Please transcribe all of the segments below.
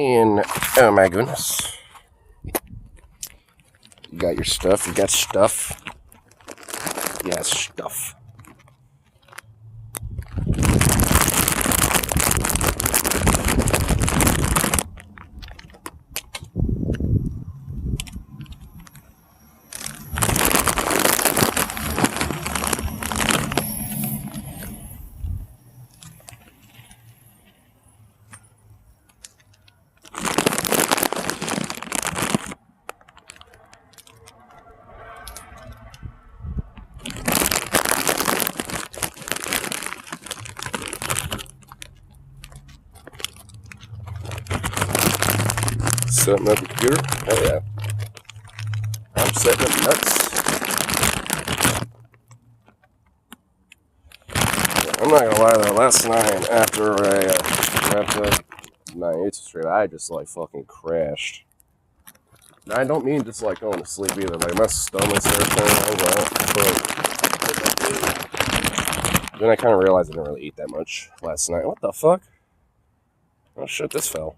And, oh my goodness. You got your stuff, you got stuff. Yeah, stuff. Setting up the computer? Oh yeah. I'm setting up nuts. I'm not gonna lie though, last night after I wrapped up 98th Street, I just like fucking crashed. And I don't mean just like going to sleep either, like my stomach's everything. Then I kind of realized I didn't really eat that much last night. What the fuck? Oh shit, this fell.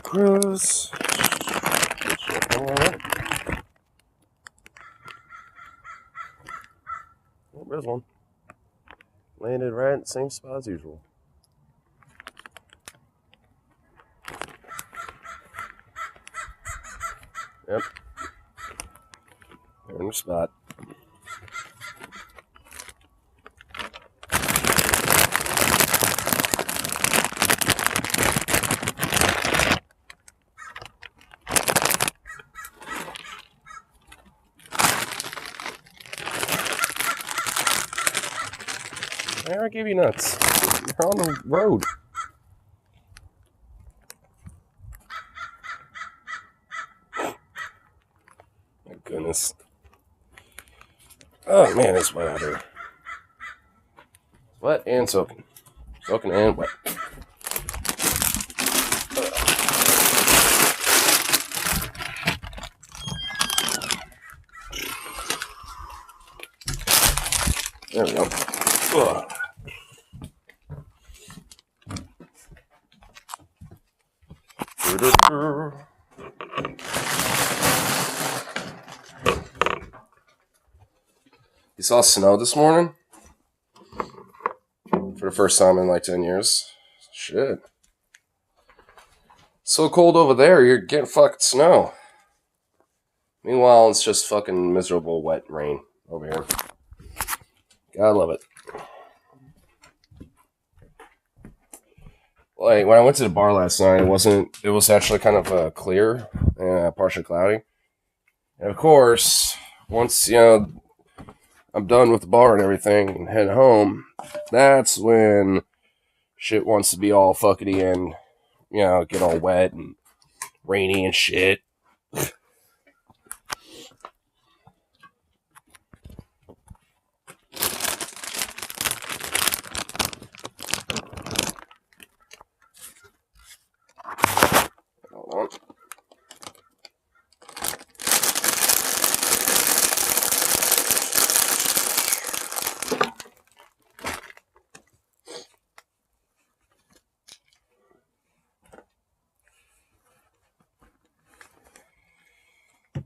Cruise. Oh, there's one. Landed right in the same spot as usual. Yep. They're in the spot. I gave you nuts. You're on the road. My goodness. Oh man, it's wet out here. Wet and soaking. Soaking and wet. There we go. Ugh. You saw snow this morning? For the first time in like 10 years. Shit. So cold over there, you're getting fucking snow. Meanwhile, it's just fucking miserable wet rain over here. Gotta love it. Like, when I went to the bar last night, it was actually kind of clear and partially cloudy. And of course, once, I'm done with the bar and everything and head home, that's when shit wants to be all fuckety and, get all wet and rainy and shit.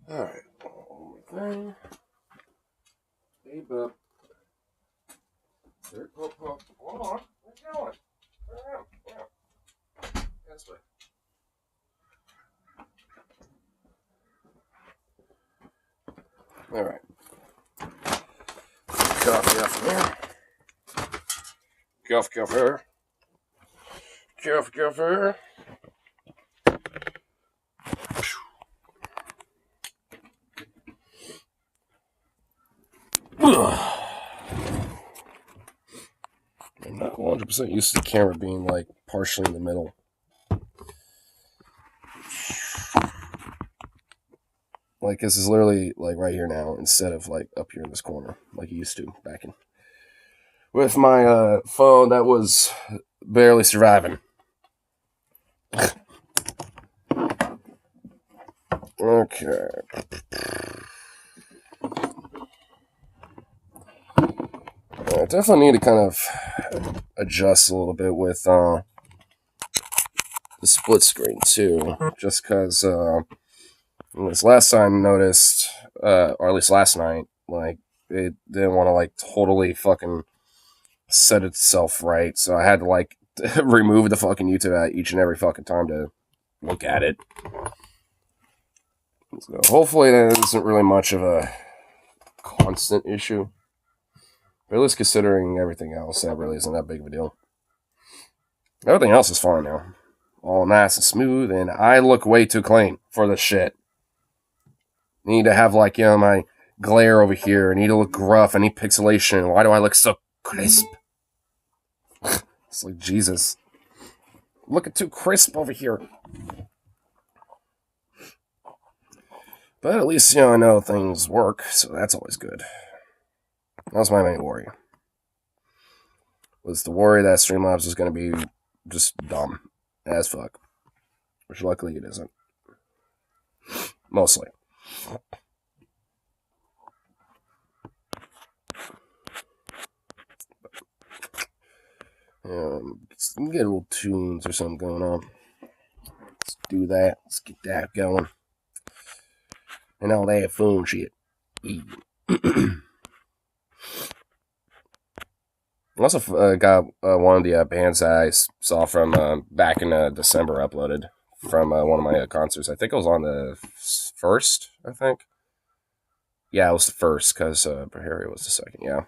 Alright. One more thing. Hey, bub. Hold on. Where you going? Yeah. This way. Alright. Coffee off there. Coffee. I'm not 100% used to the camera being like partially in the middle. Like this is literally like right here now instead of like up here in this corner like it used to back in. With my phone that was barely surviving. Okay. I definitely need to kind of adjust a little bit with the split screen too, just because this last time I noticed, or at least last night, like it didn't want to like totally fucking set itself right, so I had to like remove the fucking YouTube each and every fucking time to look at it. So hopefully that isn't really much of a constant issue. But at least considering everything else, that really isn't that big of a deal. Everything else is fine now. All nice and smooth, and I look way too clean for this shit. I need to have, like, my glare over here. I need to look gruff. I need pixelation. Why do I look so crisp? It's like, Jesus. I'm looking too crisp over here. But at least, I know things work, so that's always good. That was my main worry. Was the worry that Streamlabs was going to be just dumb as fuck. Which luckily it isn't. Mostly. Let's get little tunes or something going on. Let's do that. Let's get that going. And all that phone shit. I also got one of the bands that I saw from back in December uploaded from one of my concerts. I think it was on the first, I think. Yeah, it was the first, because Baharia was the second, yeah.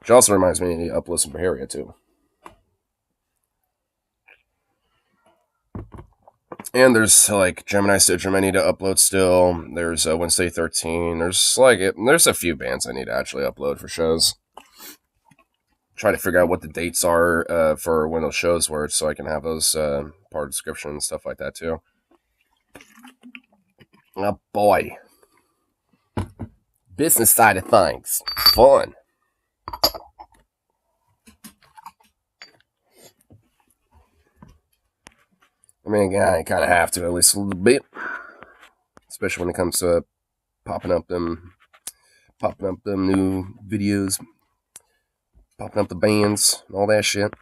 Which also reminds me to upload some Baharia, too. And there's, like, Gemini Syndrome I need to upload still. There's Wednesday 13. There's a few bands I need to actually upload for shows. Try to figure out what the dates are for when those shows were, so I can have those part of the description and stuff like that, too. Oh, boy. Business side of things. Fun. I mean, again, I kind of have to, at least a little bit. Especially when it comes to popping up them new videos, popping up the bands, and all that shit.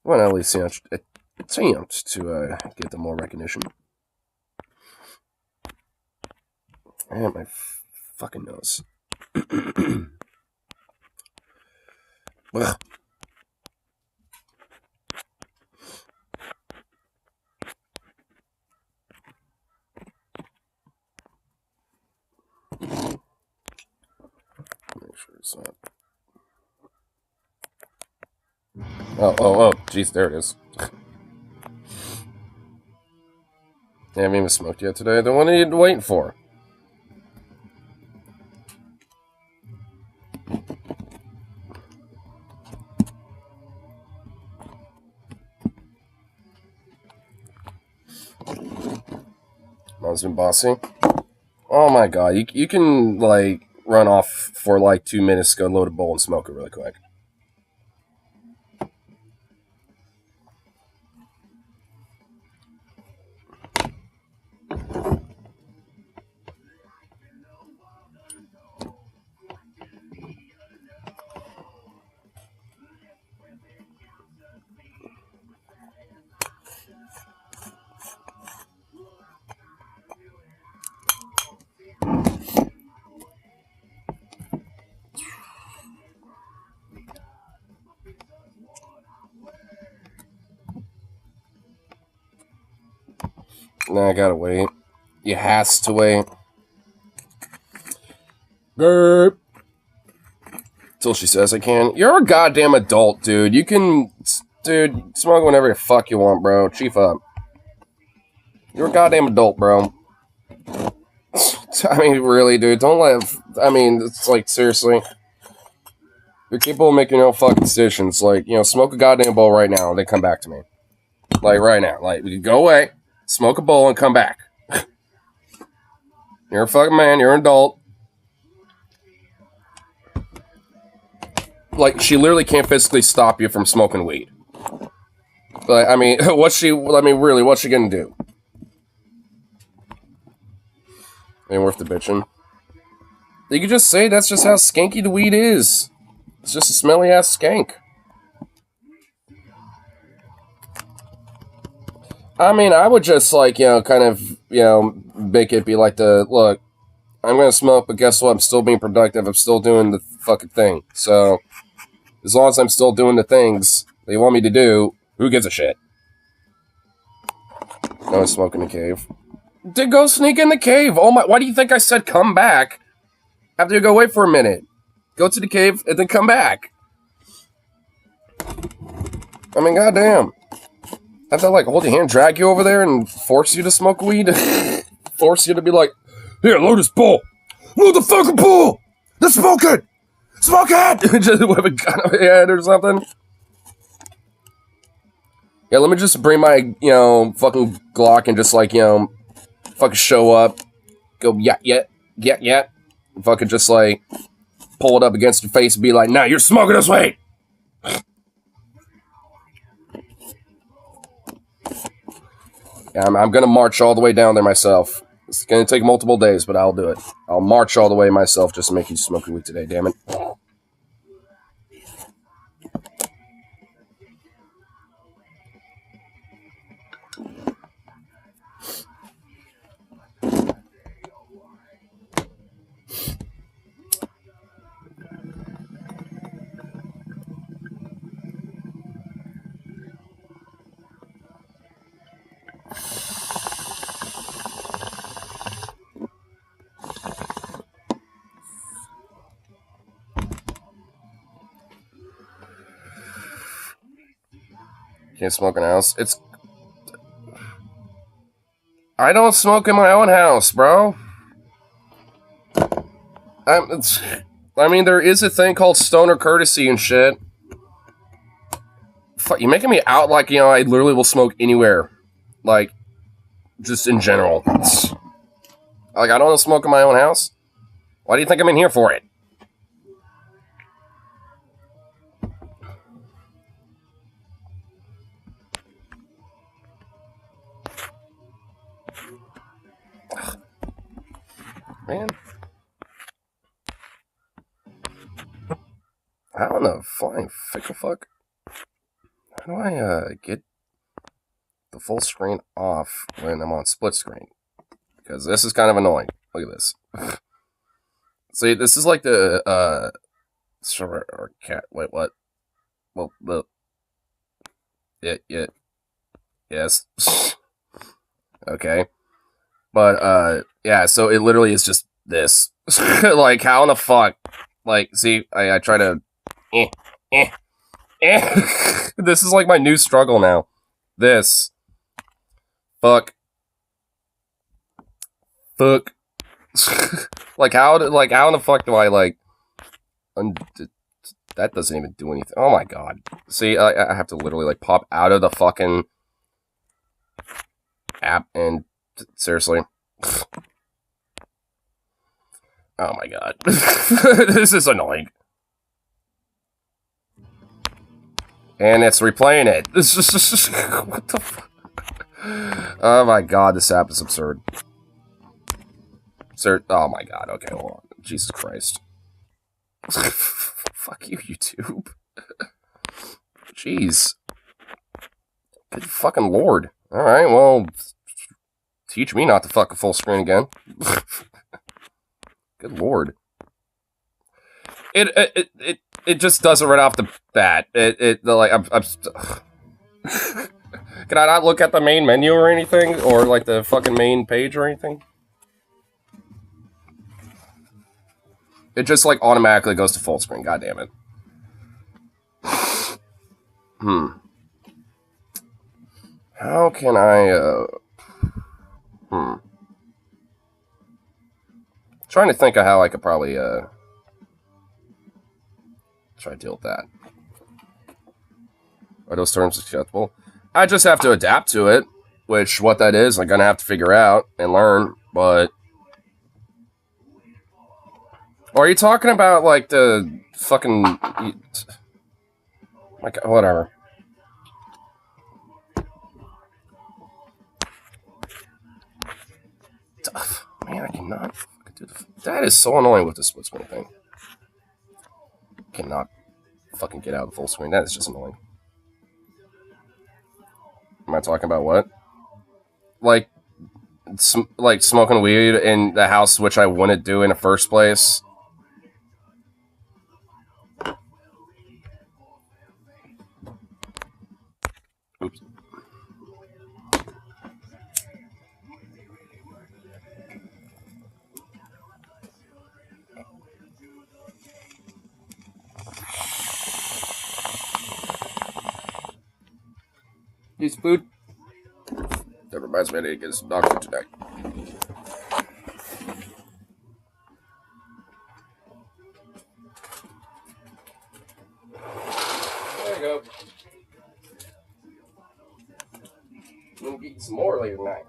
Well, at least, attempt to get them more recognition. And my fucking nose. Ugh. Make sure it's not. Oh, jeez, there it is. I haven't even smoked yet today. The one I need waiting for. Mom's been bossy. Oh my god, you can, like, run off for, like, 2 minutes, go load a bowl and smoke it really quick. Nah, I gotta wait. You has to wait. Burp. Till she says I can. You're a goddamn adult, dude. You can... Dude, smoke whenever the fuck you want, bro. Chief up. You're a goddamn adult, bro. I mean, really, dude. Don't let... I mean, it's like, seriously. You're capable of making your own fucking decisions. Like, you know, smoke a goddamn bowl right now and then come back to me. Like, right now. Like, we can go away, smoke a bowl, and come back. You're a fucking man. You're an adult. Like, she literally can't physically stop you from smoking weed. But, I mean, really, what's she gonna do? Ain't worth the bitching. You could just say that's just how skanky the weed is. It's just a smelly ass skank. I mean, I would just, like, you know, kind of, you know, make it be like look, I'm gonna smoke, but guess what? I'm still being productive. I'm still doing the fucking thing. So, as long as I'm still doing the things they want me to do, who gives a shit? No smoke in the cave. Did go sneak in the cave. Oh my, why do you think I said come back after you go away for a minute? Go to the cave and then come back. I mean, goddamn. Have to, like, hold your hand, drag you over there, and force you to smoke weed? Force you to be like, here, load this bowl. Load the fucking bowl! Let's smoke it! Smoke it! Just with a gun on your head or something. Yeah, let me just bring my, you know, fucking Glock and just, like, you know, fucking show up. Go, yeah. And fucking just, like, pull it up against your face and be like, nah, you're smoking this weed! Yeah, I'm gonna march all the way down there myself. It's gonna take multiple days, but I'll do it. I'll march all the way myself just to make you smoke weed today, damn it. Can't smoke in a house. I don't smoke in my own house, bro. I mean, there is a thing called stoner courtesy and shit. Fuck, you're making me out like, you know, I literally will smoke anywhere. Like, just in general. Like, I don't smoke in my own house. Why do you think I'm in here for it? Man. I don't know. Flying fickle fuck. How do I get the full screen off when I'm on split screen? Because this is kind of annoying. Look at this. See, this is like the or cat. Wait, what? Well, the yes. Okay. But yeah, so it literally is just this. Like, how in the fuck? Like, see, I try to This is like my new struggle now. This. Fuck. like how in the fuck do I like that doesn't even do anything. Oh my god. See, I have to literally like pop out of the fucking app and seriously. Oh my god. This is annoying. And it's replaying it. What the fuck? Oh my god, this app is absurd. Oh my god, okay, hold on. Jesus Christ. Fuck you, YouTube. Jeez. Good fucking lord. Alright, well, teach me not to fuck a full screen again. Good lord. It just does it right off the bat. Because Can I not look at the main menu or anything? Or, like, the fucking main page or anything? It just, like, automatically goes to full screen. God damn it. How can I, Trying to think of how I could probably, try to deal with that. Are those terms acceptable? I just have to adapt to it, which what that is, I'm gonna have to figure out and learn, but... Or are you talking about, like, the fucking... Like, whatever. Man, I cannot fucking do the... That is so annoying with the split screen thing. Cannot fucking get out of full screen. That is just annoying. Am I talking about what? Like smoking weed in the house, which I wouldn't do in the first place. Oops. Use food. That reminds me, I need to get some dog food tonight. There you go. We'll get some more later tonight.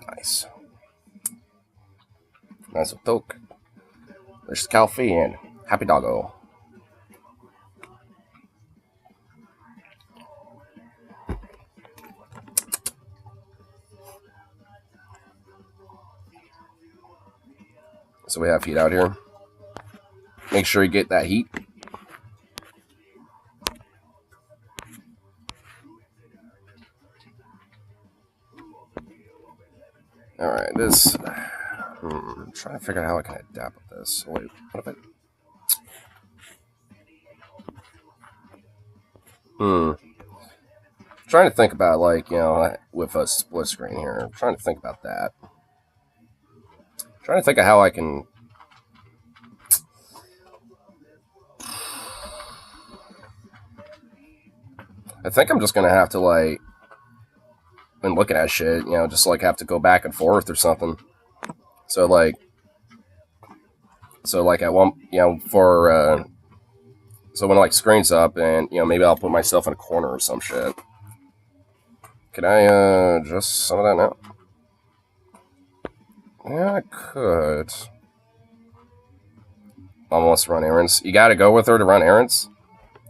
Nice. Nice with Coke. There's Caffeine. Happy doggo. So we have heat out here. Make sure you get that heat. Alright, this... I'm trying to figure out how I can adapt with this. Wait, what if I... Trying to think about, like, you know, with a split screen here. I'm trying to think about that. Trying to think of how I can... I think I'm just going to have to, like... Been looking at shit, you know, just, like, have to go back and forth or something. So, like... at one... You know, for... So when, like, screen's up and, you know, maybe I'll put myself in a corner or some shit. Can I, adjust some of that now? Yeah, I could. Mom wants to run errands. You gotta go with her to run errands?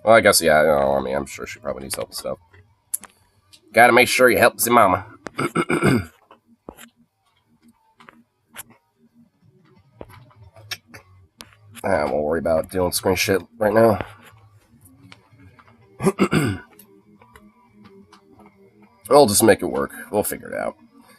Well, I guess, yeah, you know, I mean, I'm sure she probably needs help and stuff. Gotta make sure you help the mama. I won't worry about doing screen shit right now. We'll just make it work. We'll figure it out.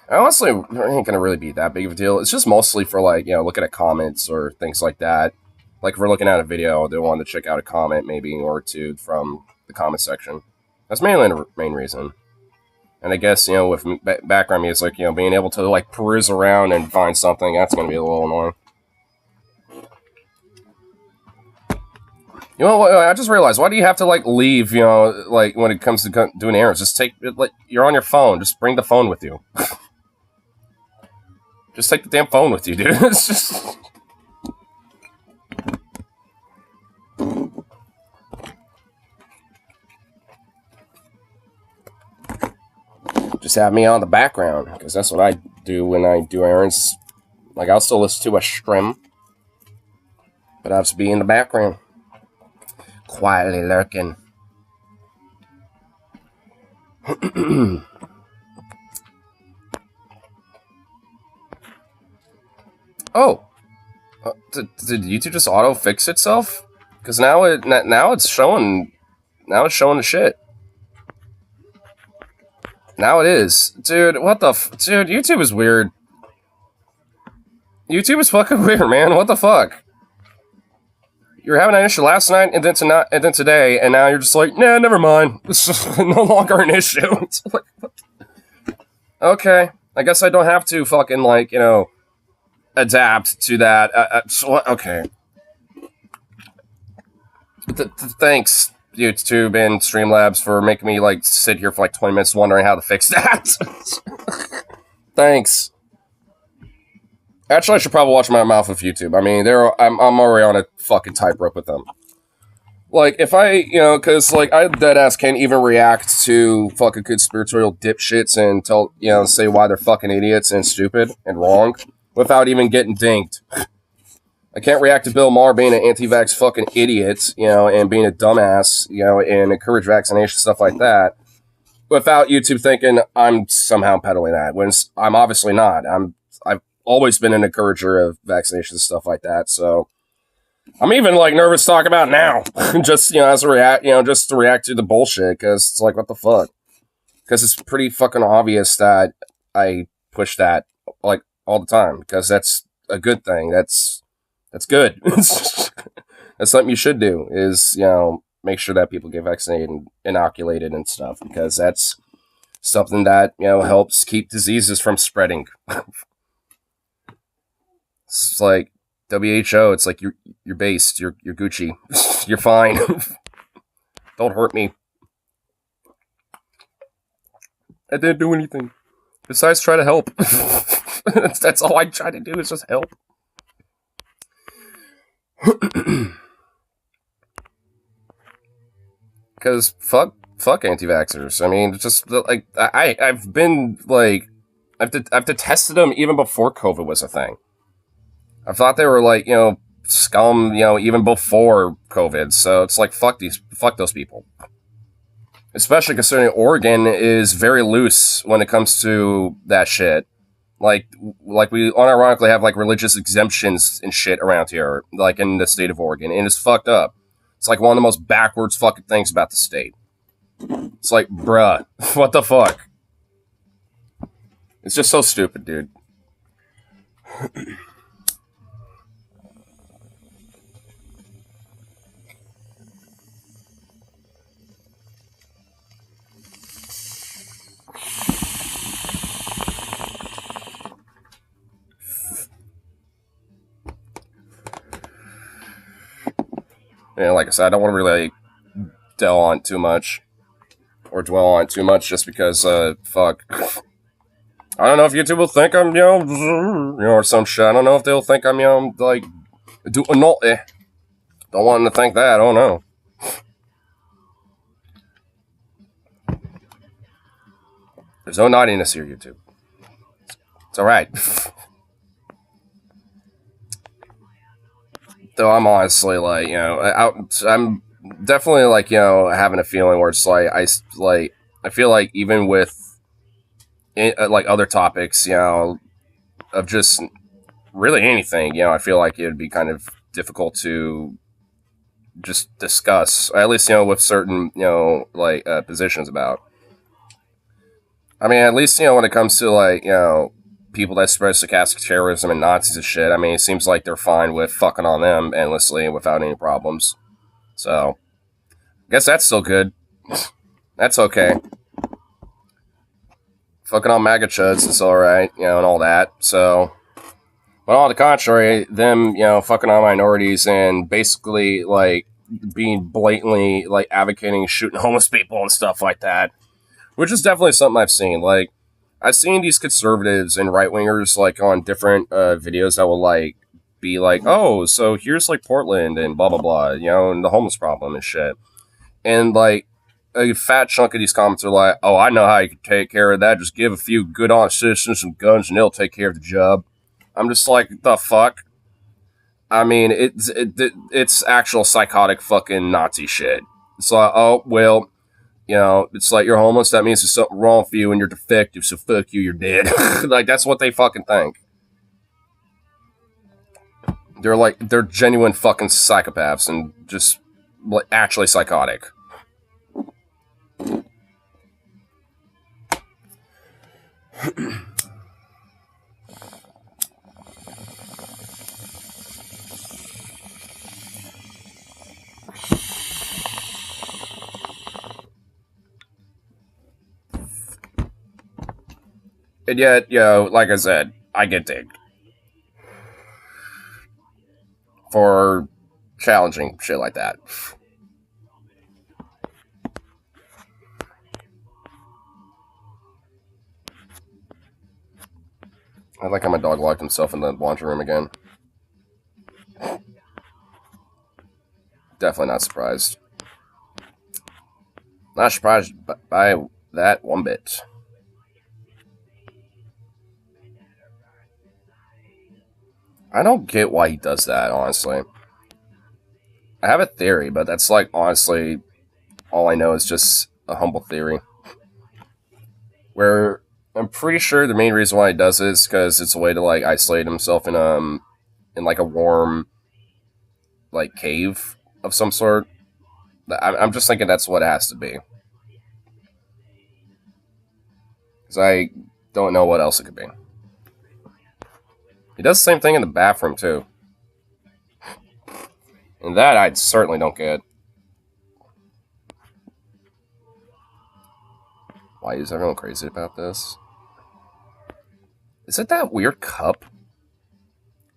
Honestly, it ain't gonna really be that big of a deal. It's just mostly for, like, you know, looking at comments or things like that. Like, if we're looking at a video, they want to check out a comment, maybe, or two from the comment section. That's mainly the main reason. And I guess, you know, with background music, you know, being able to, like, peruse around and find something, that's gonna be a little annoying. You know what? I just realized, why do you have to, like, leave, you know, like, when it comes to doing errands? Just take, like, you're on your phone. Just bring the phone with you. Just take the damn phone with you, dude. It's just... Just have me on the background, because that's what I do when I do errands. Like, I'll still listen to a stream, but I have to be in the background. Quietly lurking. Oh, did YouTube just auto fix itself? Because now it's showing Now it's showing the shit. Now it is. Dude, what the dude, YouTube is weird. YouTube is fucking weird, man. What the fuck? You're having an issue last night and then today, and now you're just like, nah, never mind. This is no longer an issue. It's like, okay. I guess I don't have to fucking, like, you know, adapt to that. Okay. Thanks, YouTube and Streamlabs, for making me, like, sit here for, like, 20 minutes wondering how to fix that. Thanks. Actually, I should probably watch my mouth with YouTube. I mean, I'm already on a fucking tightrope with them. Like, if I, you know, because, like, I deadass can't even react to fucking conspiratorial dipshits and tell, you know, say why they're fucking idiots and stupid and wrong without even getting dinked. I can't react to Bill Maher being an anti-vax fucking idiot, you know, and being a dumbass, you know, and encourage vaccination, stuff like that, without YouTube thinking I'm somehow peddling that, when I'm obviously not. I've always been an encourager of vaccinations and stuff like that, so I'm even, like, nervous to talk about now. Just, you know, as a react, you know, just to react to the bullshit, because it's like, what the fuck? Because it's pretty fucking obvious that I push that, like, all the time, because that's a good thing. That's good. That's something you should do, is, you know, make sure that people get vaccinated and inoculated and stuff, because that's something that, you know, helps keep diseases from spreading. It's like WHO, it's like you're based, you're Gucci. You're fine. Don't hurt me. I didn't do anything besides try to help. That's all I try to do, is just help. Because fuck anti-vaxxers. I mean, just like I've been like I've detested them even before COVID was a thing. I thought they were, like, you know, scum, you know, even before COVID. So it's like, fuck those people. Especially considering Oregon is very loose when it comes to that shit. Like we unironically have, like, religious exemptions and shit around here, like, in the state of Oregon, and it's fucked up. It's like one of the most backwards fucking things about the state. It's like, bruh, what the fuck? It's just so stupid, dude. Yeah, like I said, I don't want to really dwell on too much, just because, fuck. I don't know if YouTube will think I'm, you know, or some shit. I don't know if they'll think I'm, you know, like, naughty. Don't want them to think that. I don't know. There's no naughtiness here, YouTube. It's alright. Though I'm honestly, like, you know, I'm definitely, like, you know, having a feeling where it's like, I feel like even with, like, other topics, you know, of just really anything, you know, I feel like it would be kind of difficult to just discuss, at least, you know, with certain, you know, like, positions about. I mean, at least, you know, when it comes to, like, you know, people that spread stochastic terrorism and Nazis and shit, I mean, it seems like they're fine with fucking on them endlessly without any problems. So, I guess that's still good. That's okay. Fucking on MAGA chuds, it's alright, you know, and all that. So, but on the contrary, them, you know, fucking on minorities and basically, like, being blatantly, like, advocating shooting homeless people and stuff like that, which is definitely something I've seen. Like, I've seen these conservatives and right-wingers, like, on different videos that will, like, be like, oh, so here's, like, Portland and blah, blah, blah, you know, and the homeless problem and shit. And, like, a fat chunk of these comments are like, oh, I know how you can take care of that. Just give a few good, honest citizens some guns and they'll take care of the job. I'm just like, the fuck? I mean, it's actual psychotic fucking Nazi shit. It's like, oh, well, you know, it's like, you're homeless, that means there's something wrong for you and you're defective, so fuck you, you're dead. Like, that's what they fucking think. They're genuine fucking psychopaths and just, like, actually psychotic. And yet, like I said, I get dinged for challenging shit like that. I like how my dog locked himself in the laundry room again. Definitely not surprised. Not surprised by that one bit. I don't get why he does that, honestly. I have a theory, but that's like, honestly, all I know is just a humble theory. Where I'm pretty sure the main reason why he does it is because it's a way to like isolate himself in like a warm like cave of some sort. I'm just thinking that's what it has to be. Because I don't know what else it could be. He does the same thing in the bathroom, too. And that I certainly don't get. Why is everyone crazy about this? Is it that weird cup?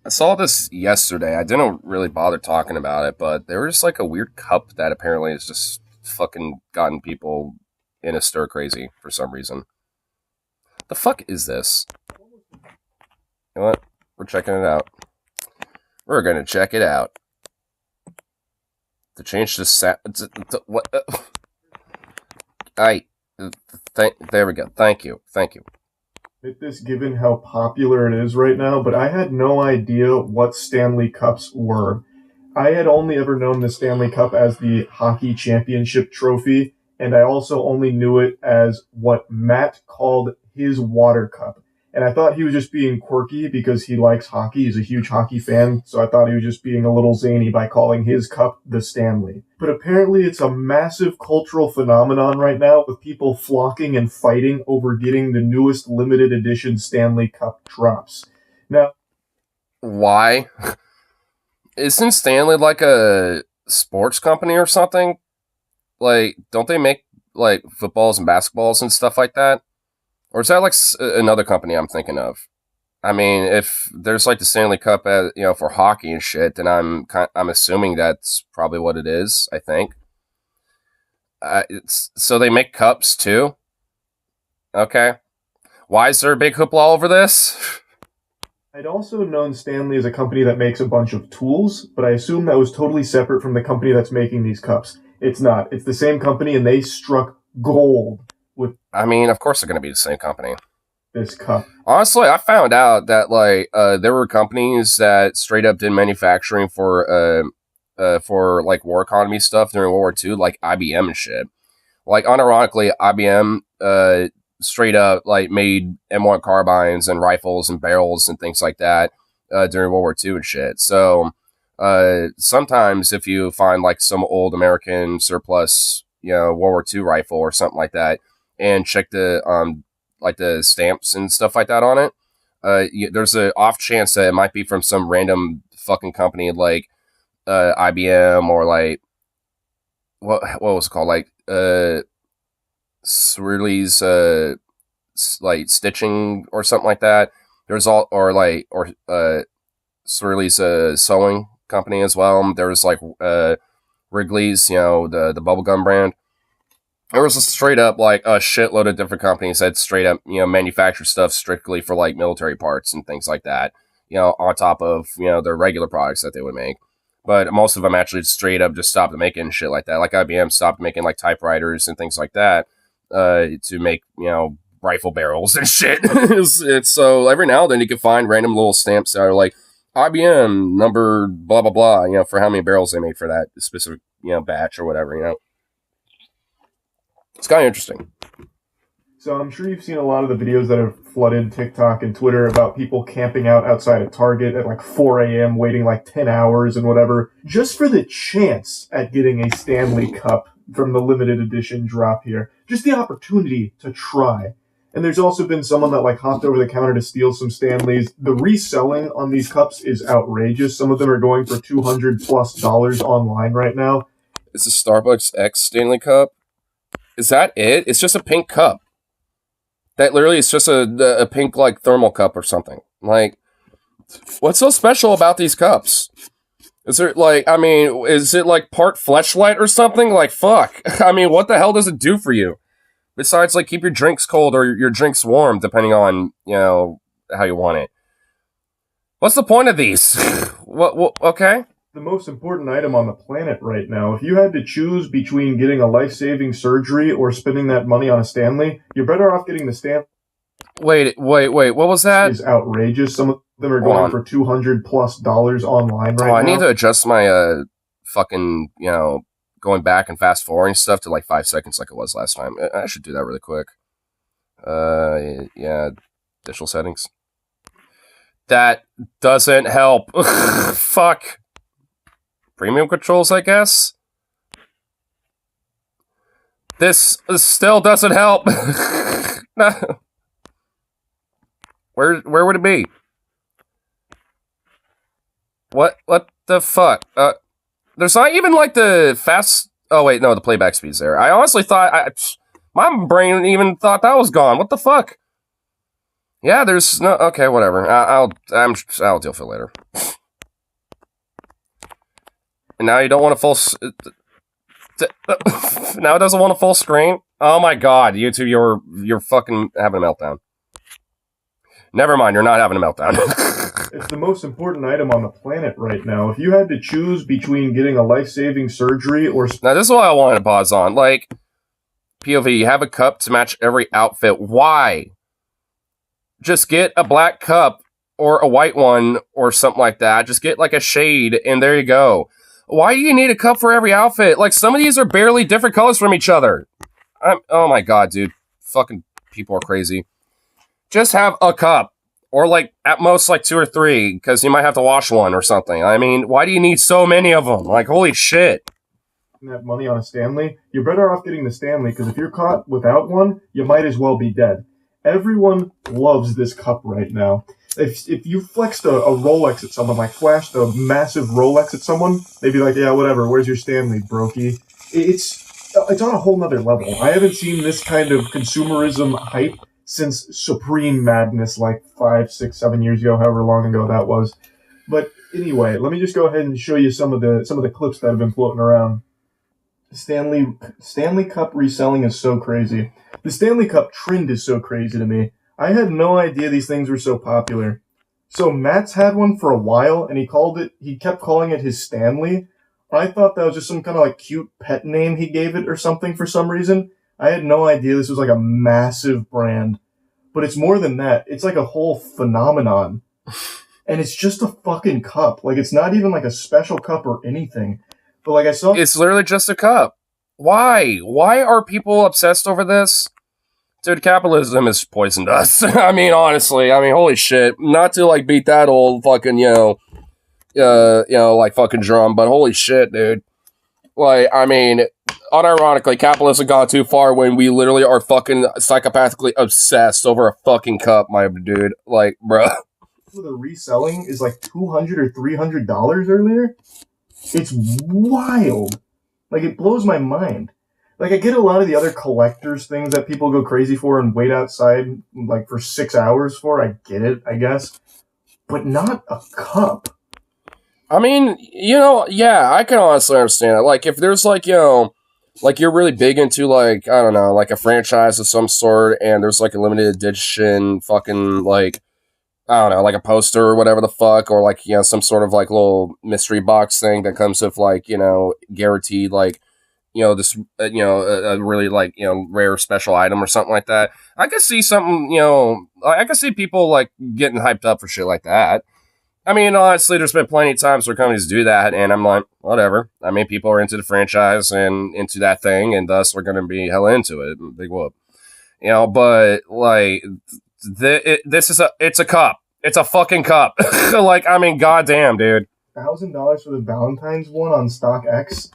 I saw this yesterday. I didn't really bother talking about it, but there was like a weird cup that apparently has just fucking gotten people in a stir crazy for some reason. The fuck is this? You know what? We're checking it out. We're gonna check it out. To change the what? There we go. Thank you. This given how popular it is right now, but I had no idea what Stanley Cups were. I had only ever known the Stanley Cup as the hockey championship trophy, and I also only knew it as what Matt called his water cup. And I thought he was just being quirky because he likes hockey. He's a huge hockey fan, so I thought he was just being a little zany by calling his cup the Stanley. But apparently it's a massive cultural phenomenon right now with people flocking and fighting over getting the newest limited edition Stanley Cup drops. Now, why? Isn't Stanley like a sports company or something? Like, don't they make like footballs and basketballs and stuff like that? Or is that like another company I'm thinking of? I mean, if there's like the Stanley Cup, for hockey and shit, then I'm assuming that's probably what it is. I think. So they make cups too. Okay, why is there a big hoopla over this? I'd also known Stanley as a company that makes a bunch of tools, but I assume that was totally separate from the company that's making these cups. It's not. It's the same company, and they struck gold with. I mean, of course they're going to be the same company. This cup. Honestly, I found out that like there were companies that straight up did manufacturing for like war economy stuff during World War II, like IBM and shit. Like unironically, IBM straight up like made M1 carbines and rifles and barrels and things like that during World War II and shit. So sometimes if you find like some old American surplus, World War II rifle or something like that, and check the like the stamps and stuff like that on it, there's an off chance that it might be from some random fucking company like IBM or like what was it called, like Swirly's like stitching or something like that. There's Swirly's sewing company as well. There was like Wrigley's, the bubblegum brand. There was a straight up like a shitload of different companies that straight up manufacture stuff strictly for like military parts and things like that. On top of their regular products that they would make. But most of them actually straight up just stopped making shit like that. Like IBM stopped making like typewriters and things like that to make rifle barrels and shit. it's so every now and then you can find random little stamps that are like IBM number blah blah blah. For how many barrels they made for that specific batch or whatever. It's kind of interesting. So I'm sure you've seen a lot of the videos that have flooded TikTok and Twitter about people camping out outside of Target at like 4 a.m., waiting like 10 hours and whatever, just for the chance at getting a Stanley Cup from the limited edition drop here. Just the opportunity to try. And there's also been someone that like hopped over the counter to steal some Stanleys. The reselling on these cups is outrageous. Some of them are going for $200+ online right now. It's a Starbucks X Stanley Cup. Is that it? It's just a pink cup. That literally is just a pink like thermal cup or something. Like, what's so special about these cups? Is it like, I mean, is it like part Fleshlight or something? Like, fuck. I mean, what the hell does it do for you? Besides, like, keep your drinks cold or your drinks warm, depending on, you know, how you want it. What's the point of these? What okay? The most important item on the planet right now. If you had to choose between getting a life-saving surgery or spending that money on a Stanley, you're better off getting the Stanley. Wait, what was that? Is outrageous. Some of them are going for $200+ online right now. I need to adjust my fucking, you know, going back and fast forwarding stuff to like 5 seconds like it was last time. I should do that really quick. Yeah, additional settings. That doesn't help. Fuck. Premium controls, I guess. This still doesn't help. No. Where would it be? What the fuck? There's not even like the fast. Oh wait, no, the playback speed's there. I honestly thought my brain even thought that was gone. What the fuck? Yeah, there's no. Okay, whatever. I'll deal with it later. And now you don't want a full. Now it doesn't want a full screen. Oh my god, YouTube, you're fucking having a meltdown. Never mind, you're not having a meltdown. It's the most important item on the planet right now. If you had to choose between getting a life-saving surgery or... Now, this is what I wanted to pause on. Like, POV, you have a cup to match every outfit. Why? Just get a black cup or a white one or something like that. Just get, like, a shade, and there you go. Why do you need a cup for every outfit? Like, some of these are barely different colors from each other. Oh, my God, dude. Fucking people are crazy. Just have a cup. Or, like, at most, like, 2 or 3, because you might have to wash one or something. I mean, why do you need so many of them? Like, holy shit. That money on a Stanley, you're better off getting the Stanley, because if you're caught without one, you might as well be dead. Everyone loves this cup right now. If you flexed a Rolex at someone, like flashed a massive Rolex at someone, they'd be like, yeah, whatever, where's your Stanley, brokey? It's on a whole nother level. I haven't seen this kind of consumerism hype since Supreme Madness, like 5, 6, 7 years ago, however long ago that was. But anyway, let me just go ahead and show you some of the clips that have been floating around. Stanley Cup reselling is so crazy. The Stanley Cup trend is so crazy to me. I had no idea these things were so popular. So Matt's had one for a while, and he kept calling it his Stanley. I thought that was just some kind of like cute pet name he gave it or something for some reason. I had no idea this was like a massive brand. But it's more than that. It's like a whole phenomenon. And it's just a fucking cup. Like, it's not even like a special cup or anything. But like I saw... It's literally just a cup. Why? Why are people obsessed over this? Dude, capitalism has poisoned us. I mean, honestly. I mean, holy shit. Not to, like, beat that old fucking, like, fucking drum, but holy shit, dude. Like, I mean... Unironically, capitalism gone too far when we literally are fucking psychopathically obsessed over a fucking cup, my dude. Like, bruh. The reselling is like $200 or $300 earlier. It's wild. Like, it blows my mind. Like, I get a lot of the other collectors things that people go crazy for and wait outside, like, for 6 hours for. I get it, I guess. But not a cup. I mean, yeah, I can honestly understand it. Like, if there's, like, like, you're really big into, like, I don't know, like, a franchise of some sort, and there's, like, a limited edition fucking, like, I don't know, like a poster or whatever the fuck, or, like, some sort of, like, little mystery box thing that comes with, like, guaranteed, like, this, a really, like, rare special item or something like that. I could see something, I could see people, like, getting hyped up for shit like that. I mean, honestly, there's been plenty of times where companies do that, and I'm like, whatever. I mean, people are into the franchise and into that thing, and thus we're going to be hella into it. Big whoop. But, like, it's a cup. It's a fucking cup. Like, I mean, goddamn, dude. $1,000 for the Valentine's one on StockX?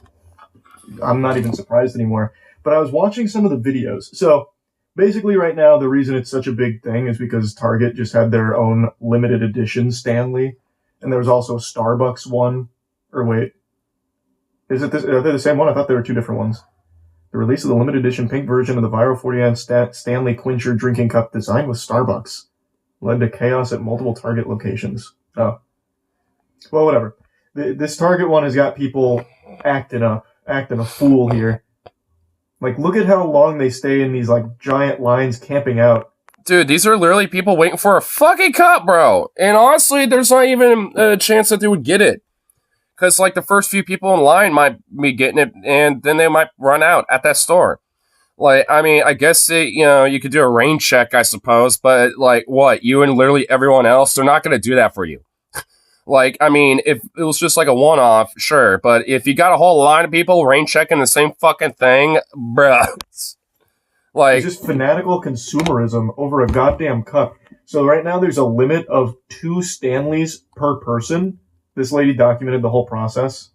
I'm not even surprised anymore. But I was watching some of the videos. So, Basically, right now, the reason it's such a big thing is because Target just had their own limited edition Stanley, and there was also a Starbucks one. Or wait, is it this? Are they the same one? I thought they were two different ones. The release of the limited edition pink version of the viral 40-ounce Stanley Quencher drinking cup designed with Starbucks led to chaos at multiple Target locations. Oh, well, whatever. This Target one has got people acting a fool here. Like, look at how long they stay in these, like, giant lines camping out. Dude, these are literally people waiting for a fucking cup, bro. And honestly, there's not even a chance that they would get it. Because, like, the first few people in line might be getting it, and then they might run out at that store. Like, I mean, I guess, you could do a rain check, I suppose. But, like, what? You and literally everyone else, they're not going to do that for you. Like, I mean, if it was just like a one-off, sure. But if you got a whole line of people rain checking the same fucking thing, bruh. Like, it's just fanatical consumerism over a goddamn cup. So right now there's a limit of 2 Stanleys per person. This lady documented the whole process.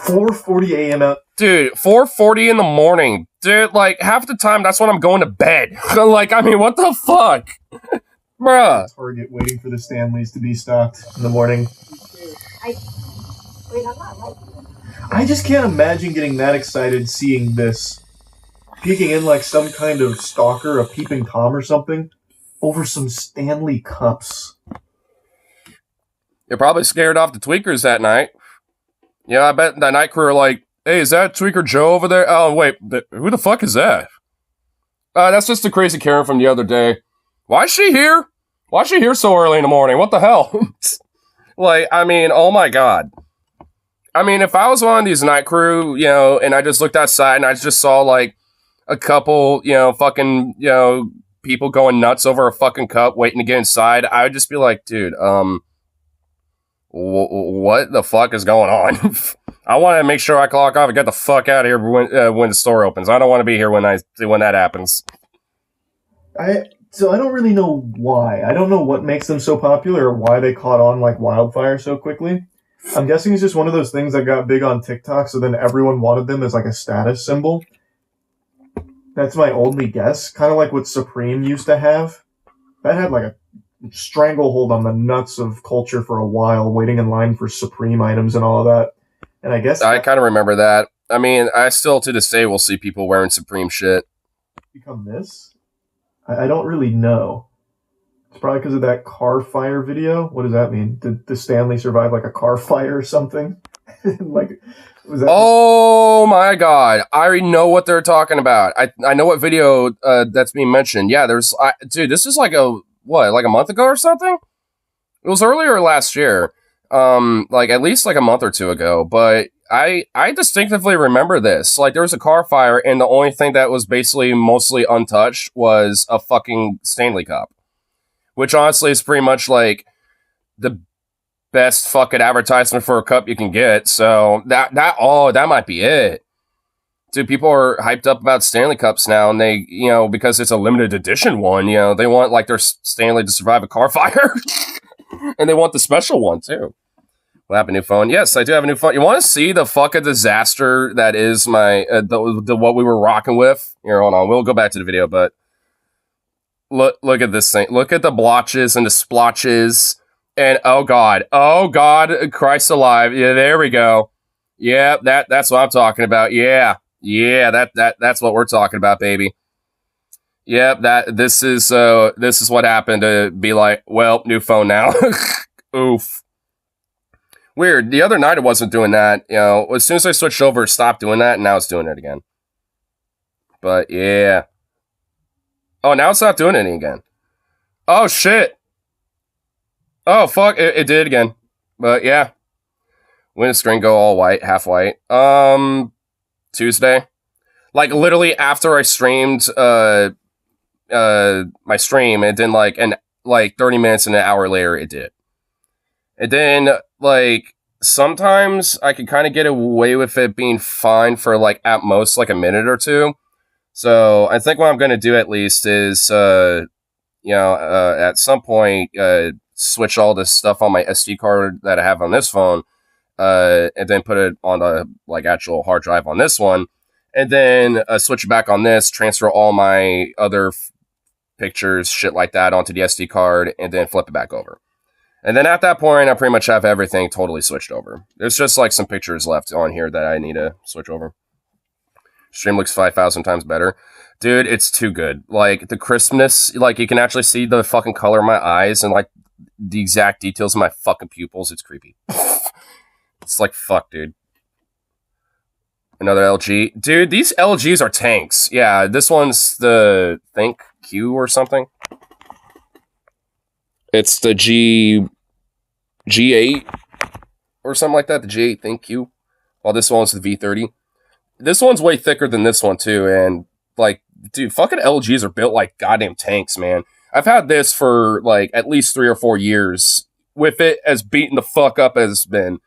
4:40 a.m. Dude, 4:40 in the morning. Dude, like, half the time, that's when I'm going to bed. Like, I mean, what the fuck? Bruh. Target waiting for the Stanleys to be stocked in the morning. I just can't imagine getting that excited seeing this. Peeking in like some kind of stalker, a peeping Tom or something, over some Stanley cups. You're probably scared off the tweakers that night. Yeah, I bet that night crew are like, hey, is that Tweaker Joe over there? Oh, wait, who the fuck is that? That's just the crazy Karen from the other day. Why is she here? Why is she here so early in the morning? What the hell? Like, I mean, oh my god. I mean, if I was one of these night crew, and I just looked outside and I just saw, like, a couple, fucking, people going nuts over a fucking cup waiting to get inside, I would just be like, dude, what the fuck is going on? I want to make sure I clock off and get the fuck out of here when the store opens. I don't want to be here when that happens. So I don't really know why. I don't know what makes them so popular or why they caught on like wildfire so quickly. I'm guessing it's just one of those things that got big on TikTok, so then everyone wanted them as like a status symbol. That's my only guess. Kind of like what Supreme used to have. That had like a stranglehold on the nuts of culture for a while, waiting in line for Supreme items and all of that. And I guess I kind of remember that. I mean, I still to this day will see people wearing Supreme shit. Become this? I don't really know. It's probably because of that car fire video. What does that mean? Did Stanley survive like a car fire or something? Like, was that? Oh my god! I already know what they're talking about. I know what video that's being mentioned. Yeah, dude, this is like a month ago or something. It was earlier last year. Like at least like a month or two ago. But I distinctively remember this. Like there was a car fire, and the only thing that was basically mostly untouched was a fucking Stanley Cup. Which honestly is pretty much like the best fucking advertisement for a cup you can get. So that might be it. Dude, people are hyped up about Stanley Cups now, and they, because it's a limited edition one, they want like their Stanley to survive a car fire. And they want the special one too. What happened, new phone? Yes, I do have a new phone. You want to see the fucking disaster that is my what we were rocking with? Here, hold on. We'll go back to the video, but look at this thing. Look at the blotches and the splotches. And oh god, Christ alive! Yeah, there we go. Yeah, that's what I'm talking about. Yeah, that's what we're talking about, baby. Yep, this is what happened to be like. Well, new phone now. Oof. Weird. The other night it wasn't doing that. As soon as I switched over, it stopped doing that, and now it's doing it again. But yeah. Oh, now it's not doing it again. Oh shit. Oh, fuck, it did again. But, yeah. When did screen go all white, half white? Tuesday. Like, literally after I streamed, my stream, and then, like 30 minutes and an hour later, it did. And then, like, sometimes I could kind of get away with it being fine for, like, at most, like, a minute or two. So, I think what I'm going to do, at least, is, at some point, switch all this stuff on my SD card that I have on this phone and then put it on the like actual hard drive on this one, and then switch it back on this, transfer all my other pictures, shit like that, onto the SD card, and then flip it back over. And then at that point, I pretty much have everything totally switched over. There's just like some pictures left on here that I need to switch over. Stream looks 5,000 times better. Dude, it's too good. Like, the crispness, like, you can actually see the fucking color of my eyes and, like, the exact details of my fucking pupils. It's creepy. It's like, fuck, dude. Another LG. Dude, these LGs are tanks. Yeah, this one's the Think Q or something. It's the G8 or something like that. The G8 Think Q. While this one's the V30. This one's way thicker than this one, too. And, like, dude, fucking LGs are built like goddamn tanks, man. I've had this for, like, at least 3 or 4 years. With it as beaten the fuck up as it's been.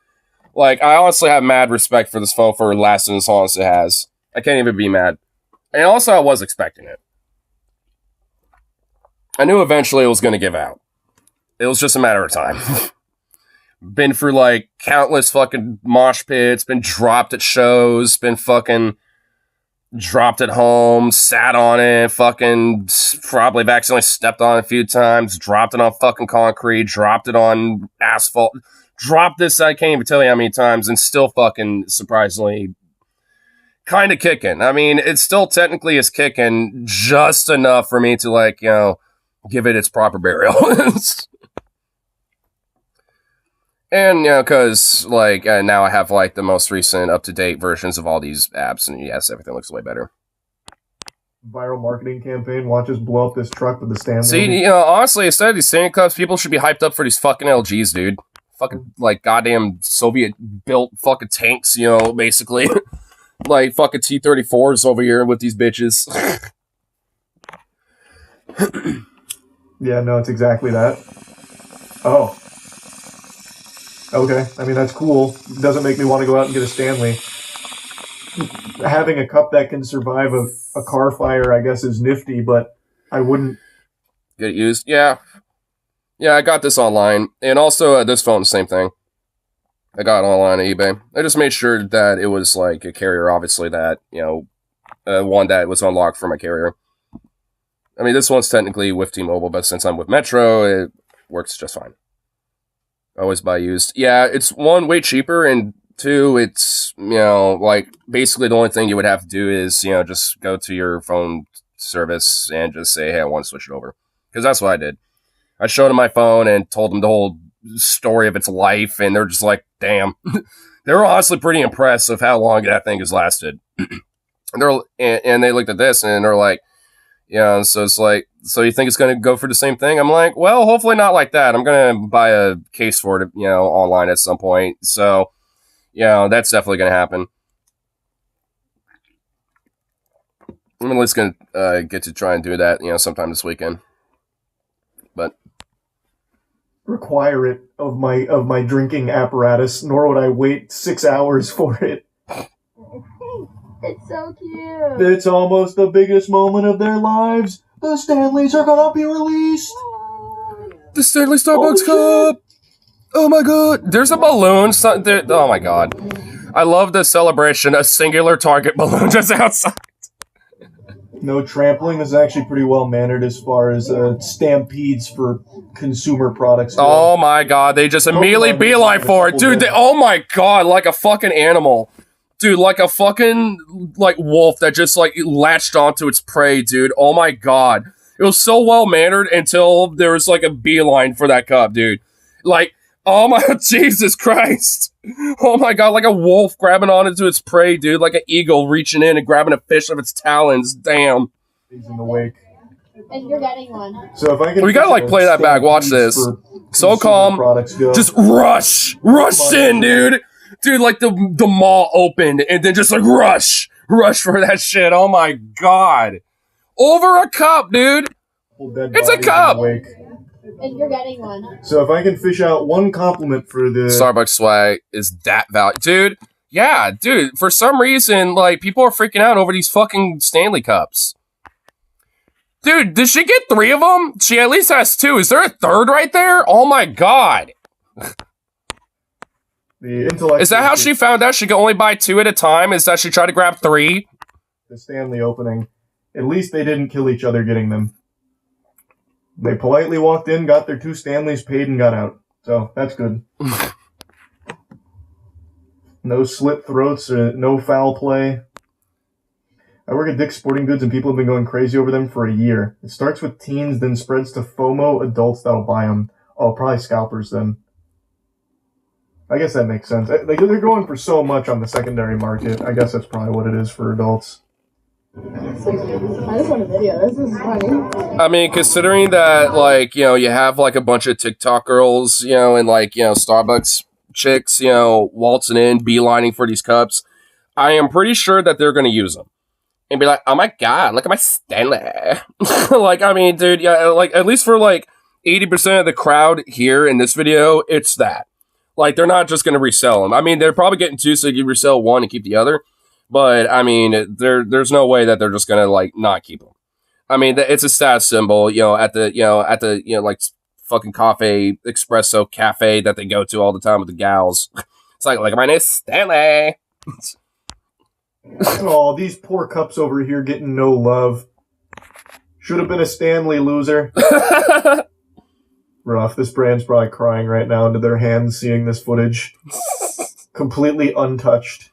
Like, I honestly have mad respect for this phone for lasting as long as it has. I can't even be mad. And also, I was expecting it. I knew eventually it was going to give out. It was just a matter of time. Been through, like, countless fucking mosh pits, been dropped at shows, been fucking dropped at home, sat on it, fucking probably accidentally stepped on it a few times, dropped it on fucking concrete, dropped it on asphalt, dropped this, I can't even tell you how many times, and still fucking surprisingly kind of kicking. I mean, it still technically is kicking just enough for me to, like, you know, give it its proper burial. And, you know, because, like, now I have, like, the most recent up-to-date versions of all these apps, and yes, everything looks way better. Viral marketing campaign, watch us blow up this truck with the Stanley. See, you know, honestly, instead of these Stanley Cups, people should be hyped up for these fucking LGs, dude. Fucking, like, goddamn Soviet-built fucking tanks, you know, basically. Like, fucking T-34s over here with these bitches. Yeah, no, it's exactly that. Oh. Okay, I mean, that's cool. It doesn't make me want to go out and get a Stanley. Having a cup that can survive a car fire, I guess, is nifty, but I wouldn't... Get it used? Yeah. Yeah, I got this online. And also, this phone, same thing. I got it online on eBay. I just made sure that it was, like, a carrier, obviously, that, you know, one that was unlocked for my carrier. I mean, this one's technically with T-Mobile, but since I'm with Metro, it works just fine. Always buy used. Yeah, it's one, way cheaper, and two, it's, you know, like, basically the only thing you would have to do is, you know, just go to your phone service and just say, hey, I want to switch it over. Because that's what I did. I showed them my phone and told them the whole story of its life, and they're just like, damn. They were honestly pretty impressed of how long that thing has lasted. And they looked at this, and they're like, yeah, so it's like, so you think it's going to go for the same thing? I'm like, well, hopefully not like that. I'm going to buy a case for it, you know, online at some point. So, you know, that's definitely going to happen. I'm at least going to get to try and do that, you know, sometime this weekend. But require it of my drinking apparatus, nor would I wait 6 hours for it. It's so cute. It's almost the biggest moment of their lives. The Stanleys are gonna be released. The Stanley Starbucks Cup. Oh my god. There's a balloon. Oh my god. I love the celebration. A singular Target balloon just outside. No trampling. This is actually pretty well mannered as far as stampedes for consumer products go. Oh my god. They just immediately beeline for it. Dude, oh my god. Like a fucking animal. Dude, like a fucking, like, wolf that just, like, latched onto its prey, dude. Oh, my God. It was so well-mannered until there was, like, a beeline for that cup, dude. Like, oh, my, Jesus Christ. Oh, my God, like a wolf grabbing onto its prey, dude. Like an eagle reaching in and grabbing a fish with its talons. Damn. He's in the wake. And you're getting one. So if I can, we gotta, like, play that back. Watch this. So calm. Just rush. Rush in, dude. Dude, like, the mall opened, and then just, like, rush for that shit. Oh, my God. Over a cup, dude. It's a cup. And you're getting one. So if I can fish out one compliment for the... Starbucks swag is that value. Dude, yeah, dude, for some reason, like, people are freaking out over these fucking Stanley Cups. Dude, did she get 3 of them? She at least has 2. Is there a third right there? Oh, my God. The intellect. Is that how she found out she could only buy 2 at a time? Is that she tried to grab 3? The Stanley opening. At least they didn't kill each other getting them. They politely walked in, got their 2 Stanleys paid, and got out. So, that's good. No slit throats, no foul play. I work at Dick's Sporting Goods, and people have been going crazy over them for a year. It starts with teens, then spreads to FOMO adults that'll buy them. Oh, probably scalpers then. I guess that makes sense. They're going for so much on the secondary market. I guess that's probably what it is for adults. I just want a video. This is funny. I mean, considering that, like, you know, you have, like, a bunch of TikTok girls, you know, and, like, you know, Starbucks chicks, you know, waltzing in, beelining for these cups, I am pretty sure that they're going to use them. And be like, oh my god, look at my Stanley. Like, I mean, dude, yeah, like, at least for, like, 80% of the crowd here in this video, it's that. Like, they're not just going to resell them. I mean, they're probably getting 2 so you can resell 1 and keep the other. But, I mean, there's no way that they're just going to, like, not keep them. I mean, it's a status symbol, you know, at the like, fucking coffee, espresso cafe that they go to all the time with the gals. It's like my name's Stanley. Oh, these poor cups over here getting no love. Should have been a Stanley, loser. Rough. This brand's probably crying right now into their hands seeing this footage. Completely untouched.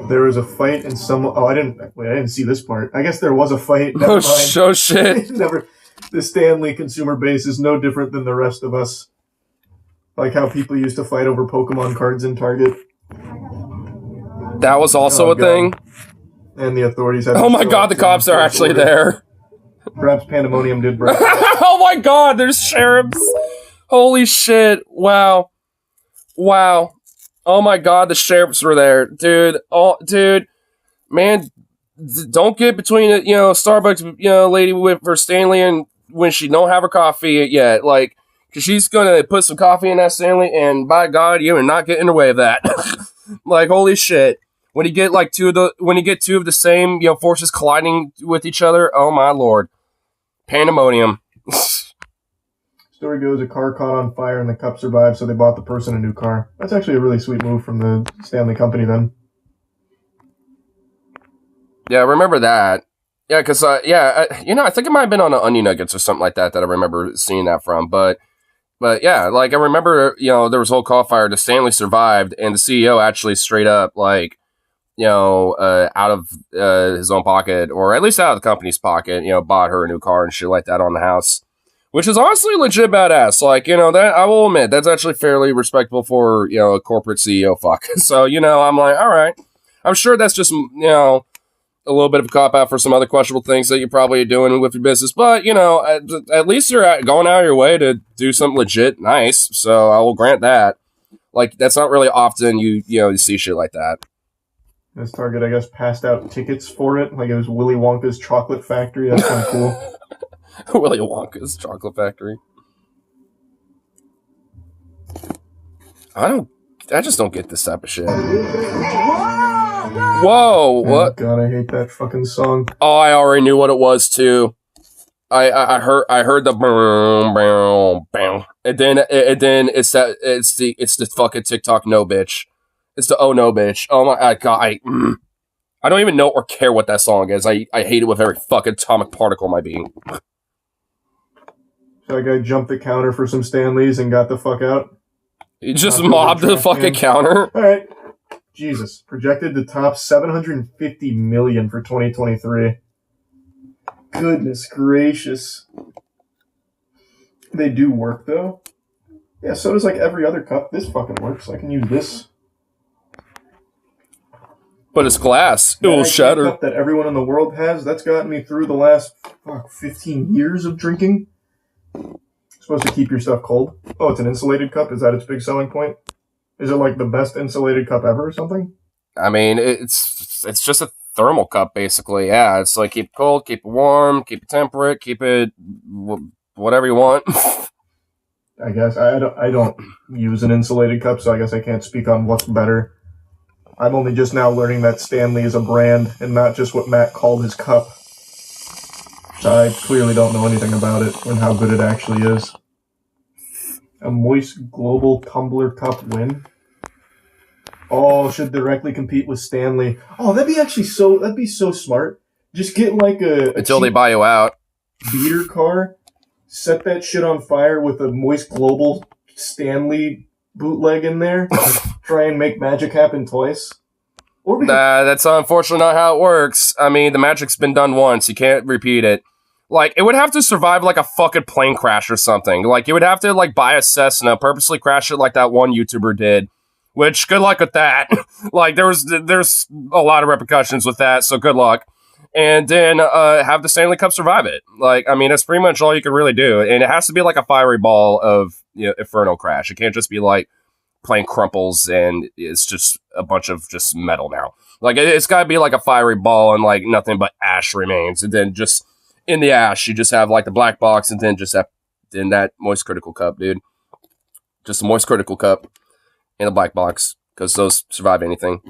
There was a fight and I didn't see this part. I guess there was a fight. Oh shit. The Stanley consumer base is no different than the rest of us. Like how people used to fight over Pokemon cards in Target. That was also a thing? And the authorities had Oh my god, the cops are actually there. Perhaps Pandemonium did break. Oh my god, there's sheriffs. Holy shit. Wow. Oh my god, the sheriffs were there. Dude, man, don't get between it, you know, Starbucks, you know, lady with for Stanley and when she don't have her coffee yet. Like, cause she's gonna put some coffee in that Stanley, and by God, you are not getting in the way of that. Like, holy shit. When you get like two of the same, you know, forces colliding with each other, oh my lord. Pandemonium. Story goes, a car caught on fire and the cup survived, so they bought the person a new car. That's actually a really sweet move from the Stanley company then. Yeah, I remember that. Yeah, because, you know, I think it might have been on Onion Nuggets or something like that I remember seeing that from. But yeah, like, I remember, you know, there was a whole car fire, the Stanley survived, and the CEO actually straight up, like, you know, out of his own pocket, or at least out of the company's pocket, you know, bought her a new car and shit like that on the house. Which is honestly legit badass. Like, you know, that I will admit, that's actually fairly respectable for, you know, a corporate CEO fuck. So, you know, I'm like, all right. I'm sure that's just, you know, a little bit of a cop-out for some other questionable things that you're probably doing with your business. But, you know, at least you're going out of your way to do something legit nice. So I will grant that. Like, that's not really often you see shit like that. This Target, I guess, passed out tickets for it. Like it was Willy Wonka's Chocolate Factory. That's kind of cool. Willy Wonka's Chocolate Factory. I just don't get this type of shit. Whoa! What? Oh God, I hate that fucking song. Oh, I already knew what it was too. I heard the boom boom boom, and then it's the fucking TikTok no bitch. It's the oh no bitch. Oh my god, I don't even know or care what that song is. I hate it with every fucking atomic particle in my being. So that guy jumped the counter for some Stanleys and got the fuck out? He just mobbed the fucking counter. Alright. Jesus. Projected to top $750 million for 2023. Goodness gracious. They do work, though. Yeah, so does like every other cup. This fucking works. I can use this. But it's glass. It will shatter. Cup that everyone in the world has. That's gotten me through the last 15 years of drinking. Supposed to keep your stuff cold. Oh, it's an insulated cup? Is that its big selling point? Is it like the best insulated cup ever or something? I mean, it's just a thermal cup, basically. Yeah, it's like keep it cold, keep it warm, keep it temperate, keep it whatever you want. I guess. I don't use an insulated cup, so I guess I can't speak on what's better. I'm only just now learning that Stanley is a brand and not just what Matt called his cup. I clearly don't know anything about it and how good it actually is. A Moist Global Tumbler Cup win. Oh, should directly compete with Stanley. Oh, that'd be so smart. Just get like a Until they buy you out. beater car, set that shit on fire with a Moist Global Stanley bootleg in there. Try and make magic happen twice. Or we That's unfortunately not how it works. I mean, the magic's been done once. You can't repeat it. Like, it would have to survive, like, a fucking plane crash or something. Like, you would have to, like, buy a Cessna, purposely crash it like that one YouTuber did. Which, good luck with that. Like, there's a lot of repercussions with that, so good luck. And then have the Stanley Cup survive it. Like, I mean, that's pretty much all you can really do. And it has to be like a fiery ball of, you know, Inferno crash. It can't just be like plane crumples and it's just a bunch of just metal now. Like, it's got to be like a fiery ball and like nothing but ash remains. And then just in the ash, you just have like the black box and then just then that Moist Critical Cup, dude. Just a Moist Critical Cup in a black box because those survive anything.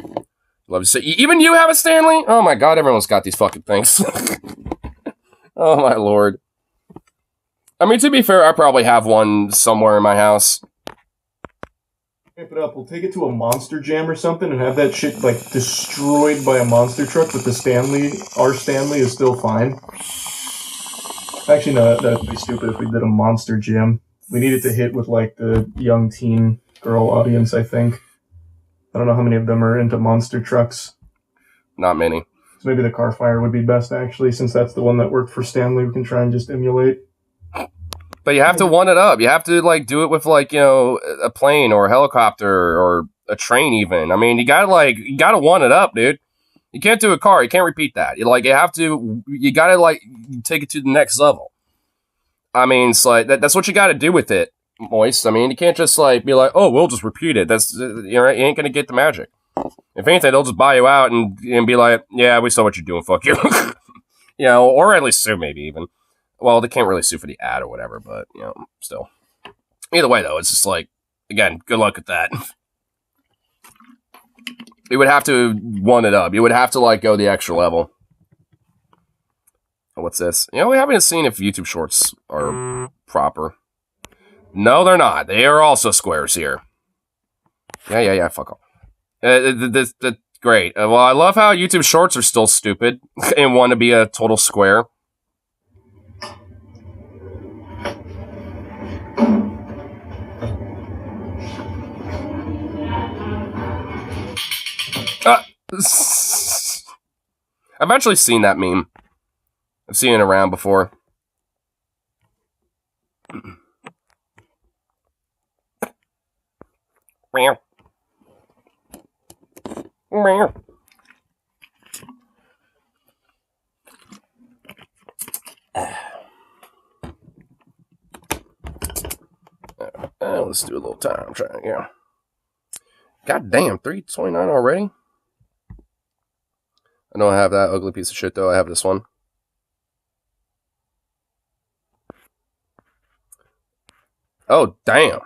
Love to say, even you have a Stanley? Oh my god, everyone's got these fucking things. Oh my lord. I mean, to be fair, I probably have one somewhere in my house. Amp it up. We'll take it to a monster jam or something and have that shit like destroyed by a monster truck, but our Stanley is still fine. Actually, no, that'd be stupid if we did a monster jam. We needed to hit with like the young teen girl audience, I think. I don't know how many of them are into monster trucks. Not many. So maybe the car fire would be best, actually, since that's the one that worked for Stanley. We can try and just emulate. But you have to one it up. You have to like do it with like, you know, a plane or a helicopter or a train even. I mean, you gotta one it up, dude. You can't do a car. You can't repeat that. You gotta like take it to the next level. I mean, it's like that's what you gotta do with it, Moist. I mean, you can't just like be like, oh, we'll just repeat it. That's, you know, you ain't gonna get the magic. If anything, they'll just buy you out and be like, yeah, we saw what you're doing. Fuck you. You know, or at least sue maybe even. Well, they can't really sue for the ad or whatever, but, you know, still. Either way, though, it's just like, again, good luck with that. You would have to one it up. You would have to, like, go the extra level. Oh, what's this? You know, we haven't seen if YouTube Shorts are proper. No, they're not. They are also squares here. Yeah, fuck off. Great. Well, I love how YouTube Shorts are still stupid and want to be a total square. I've actually seen that meme. I've seen it around before. Meow. Meow. Let's do a little time trying, yeah. God damn, 3:29 already? I don't have that ugly piece of shit, though. I have this one. Oh, damn.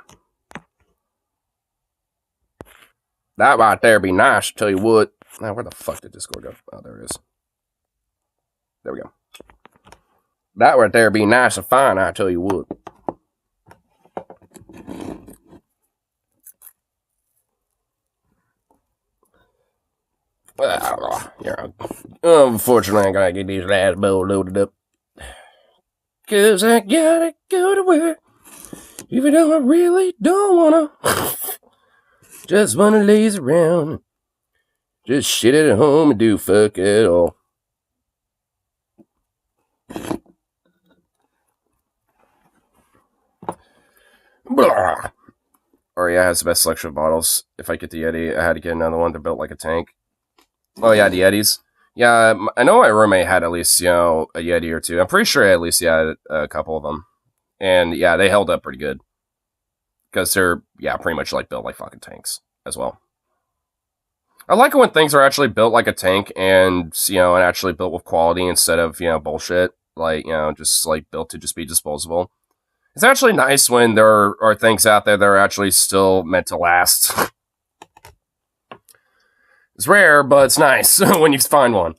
That right there be nice, tell you what. Now, where the fuck did Discord go? Oh, there it is. There we go. That right there be nice and fine, I tell you what. Yeah. Unfortunately, I gotta get these last bowl loaded up. 'Cause I gotta go to work. Even though I really don't wanna. Just wanna laze around. Just shit at home and do fuck it all. Blah. Or yeah, it has the best selection of bottles. If I get the Yeti, I had to get another one. They're built like a tank. Oh yeah, the Yetis. Yeah, I know my roommate had at least, you know, a Yeti or two. I'm pretty sure at least he had a couple of them. And yeah, they held up pretty good. Because they're, yeah, pretty much like built like fucking tanks as well. I like it when things are actually built like a tank and, you know, and actually built with quality instead of, you know, bullshit. Like, you know, just like built to just be disposable. It's actually nice when there are things out there that are actually still meant to last. It's rare, but it's nice when you find one.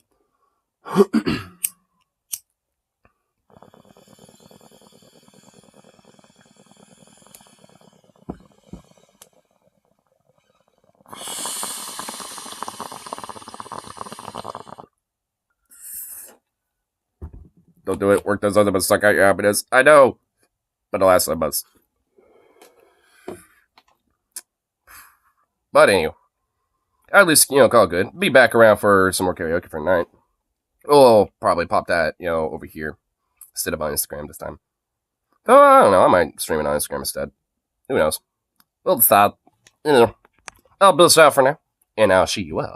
Don't do it. Work does other but suck out your happiness. I know. But alas, I must. But anyway, at least, call it good. Be back around for some more karaoke for tonight. We'll probably pop that, over here instead of on Instagram this time. Oh, I don't know. I might stream it on Instagram instead. Who knows? We'll decide. I'll build this out for now, and I'll see you out